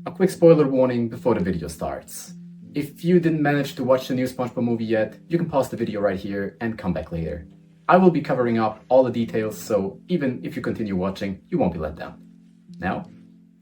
A quick spoiler warning before the video starts. If you didn't manage to watch the new Spongebob movie yet, you can pause the video right here and come back later. I will be covering up all the details, so even if you continue watching, you won't be let down. Now,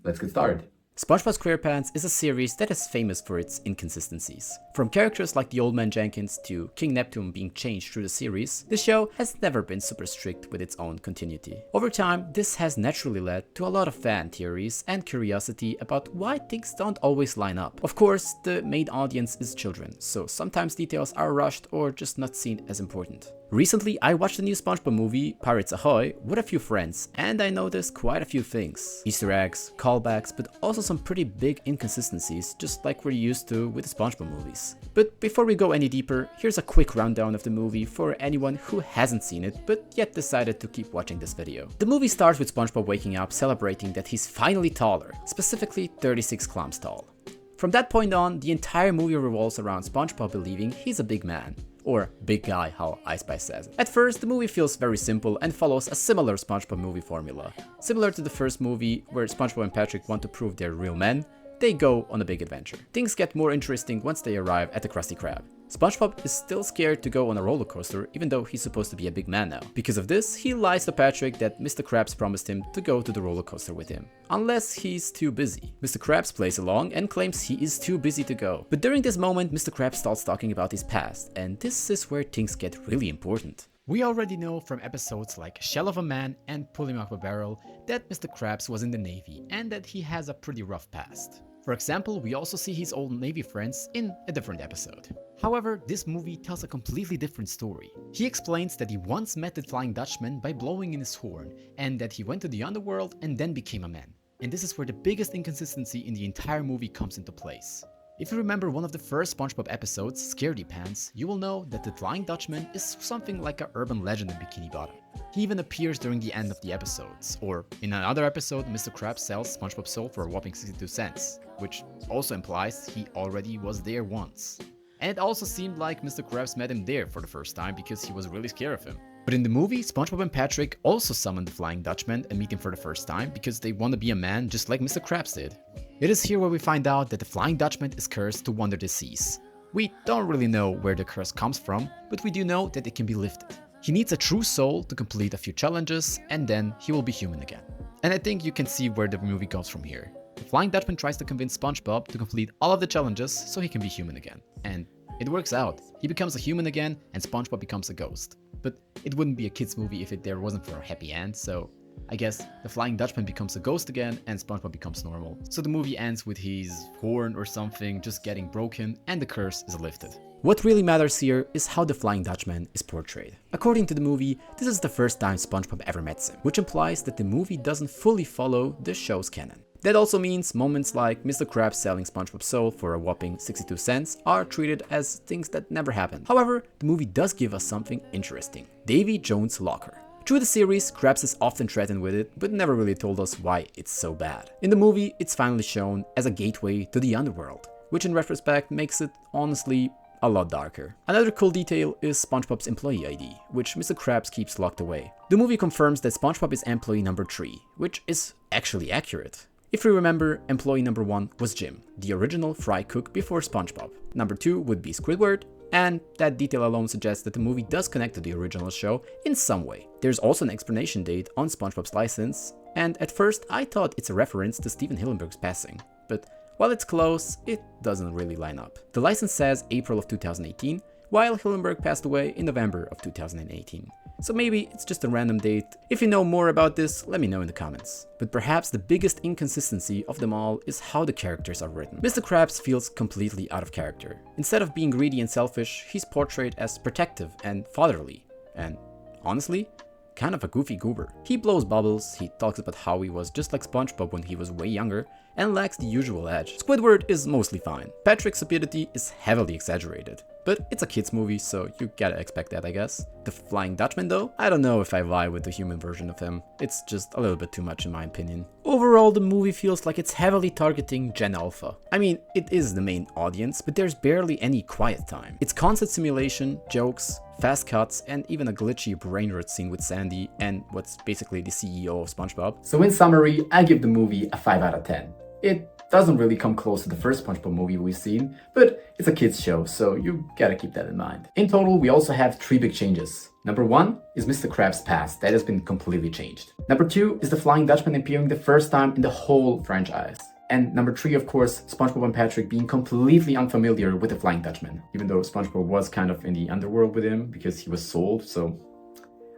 let's get started. Spongebob Squarepants is a series that is famous for its inconsistencies. From characters like the Old Man Jenkins to King Neptune being changed through the series, the show has never been super strict with its own continuity. Over time, this has naturally led to a lot of fan theories and curiosity about why things don't always line up. Of course, the main audience is children, so sometimes details are rushed or just not seen as important. Recently, I watched the new SpongeBob movie, Pirates Ahoy, with a few friends, and I noticed quite a few things. Easter eggs, callbacks, but also some pretty big inconsistencies, just like we're used to with the SpongeBob movies. But before we go any deeper, here's a quick rundown of the movie for anyone who hasn't seen it, but yet decided to keep watching this video. The movie starts with SpongeBob waking up celebrating that he's finally taller, specifically 36 kilometers tall. From that point on, the entire movie revolves around SpongeBob believing he's a big man. Or big guy, how Ice Spice says it. At first, the movie feels very simple and follows a similar SpongeBob movie formula. Similar to the first movie, where SpongeBob and Patrick want to prove they're real men, they go on a big adventure. Things get more interesting once they arrive at the Krusty Krab. SpongeBob is still scared to go on a roller coaster even though he's supposed to be a big man now. Because of this, he lies to Patrick that Mr. Krabs promised him to go to the roller coaster with him. Unless he's too busy. Mr. Krabs plays along and claims he is too busy to go. But during this moment, Mr. Krabs starts talking about his past, and this is where things get really important. We already know from episodes like Shell of a Man and Pulling Up a Barrel that Mr. Krabs was in the Navy and that he has a pretty rough past. For example, we also see his old Navy friends in a different episode. However, this movie tells a completely different story. He explains that he once met the Flying Dutchman by blowing in his horn, and that he went to the underworld and then became a man. And this is where the biggest inconsistency in the entire movie comes into place. If you remember one of the first SpongeBob episodes, Scaredy Pants, you will know that the Flying Dutchman is something like an urban legend in Bikini Bottom. He even appears during the end of the episodes, or in another episode, Mr. Krabs sells SpongeBob's soul for a whopping 62 cents, which also implies he already was there once. And it also seemed like Mr. Krabs met him there for the first time because he was really scared of him. But in the movie, SpongeBob and Patrick also summon the Flying Dutchman and meet him for the first time because they want to be a man just like Mr. Krabs did. It is here where we find out that the Flying Dutchman is cursed to wander the seas. We don't really know where the curse comes from, but we do know that it can be lifted. He needs a true soul to complete a few challenges, and then he will be human again. And I think you can see where the movie goes from here. The Flying Dutchman tries to convince SpongeBob to complete all of the challenges so he can be human again. And it works out. He becomes a human again, and SpongeBob becomes a ghost. But it wouldn't be a kids movie if there wasn't for a happy end, so I guess the Flying Dutchman becomes a ghost again and SpongeBob becomes normal. So the movie ends with his horn or something just getting broken and the curse is lifted. What really matters here is how the Flying Dutchman is portrayed. According to the movie, this is the first time SpongeBob ever met him, which implies that the movie doesn't fully follow the show's canon. That also means moments like Mr. Krabs selling SpongeBob's soul for a whopping 62 cents are treated as things that never happened. However, the movie does give us something interesting: Davy Jones' locker. Through the series, Krabs is often threatened with it, but never really told us why it's so bad. In the movie, it's finally shown as a gateway to the underworld, which in retrospect makes it, honestly, a lot darker. Another cool detail is SpongeBob's employee ID, which Mr. Krabs keeps locked away. The movie confirms that SpongeBob is employee number 3, which is actually accurate. If you remember, employee number 1 was Jim, the original fry cook before SpongeBob. Number 2 would be Squidward, and that detail alone suggests that the movie does connect to the original show in some way. There's also an expiration date on SpongeBob's license, and at first I thought it's a reference to Steven Hillenburg's passing, but while it's close, it doesn't really line up. The license says April of 2018, while Hillenburg passed away in November of 2018. So maybe it's just a random date. If you know more about this, let me know in the comments. But perhaps the biggest inconsistency of them all is how the characters are written. Mr. Krabs feels completely out of character. Instead of being greedy and selfish, he's portrayed as protective and fatherly. And honestly, kind of a goofy goober. He blows bubbles, he talks about how he was just like SpongeBob when he was way younger, and lacks the usual edge. Squidward is mostly fine. Patrick's stupidity is heavily exaggerated. But it's a kids movie, so you gotta expect that, I guess. The Flying Dutchman though? I don't know if I vibe with the human version of him. It's just a little bit too much in my opinion. Overall, the movie feels like it's heavily targeting Gen Alpha. I mean, it is the main audience, but there's barely any quiet time. It's constant simulation, jokes, fast cuts, and even a glitchy brain rot scene with Sandy and what's basically the CEO of SpongeBob. So in summary, I give the movie a 5 out of 10. It doesn't really come close to the first SpongeBob movie we've seen, but it's a kids show, so you gotta keep that in mind. In total, we also have 3 big changes. Number 1 is Mr. Krabs' past, that has been completely changed. Number 2 is the Flying Dutchman appearing the first time in the whole franchise. And number 3, of course, SpongeBob and Patrick being completely unfamiliar with the Flying Dutchman, even though SpongeBob was kind of in the underworld with him because he was sold, so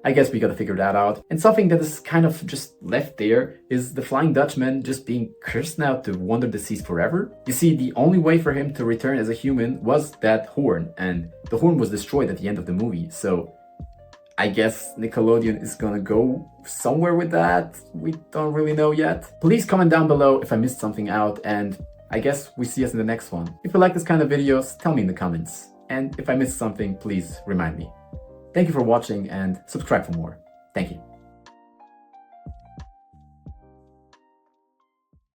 I guess we gotta figure that out. And something that is kind of just left there is the Flying Dutchman just being cursed now to wander the seas forever. You see, the only way for him to return as a human was that horn, and the horn was destroyed at the end of the movie, so I guess Nickelodeon is gonna go somewhere with that. We don't really know yet. Please comment down below if I missed something out, and I guess we see us in the next one. If you like this kind of videos, tell me in the comments. And if I missed something, please remind me. Thank you for watching and subscribe for more. Thank you.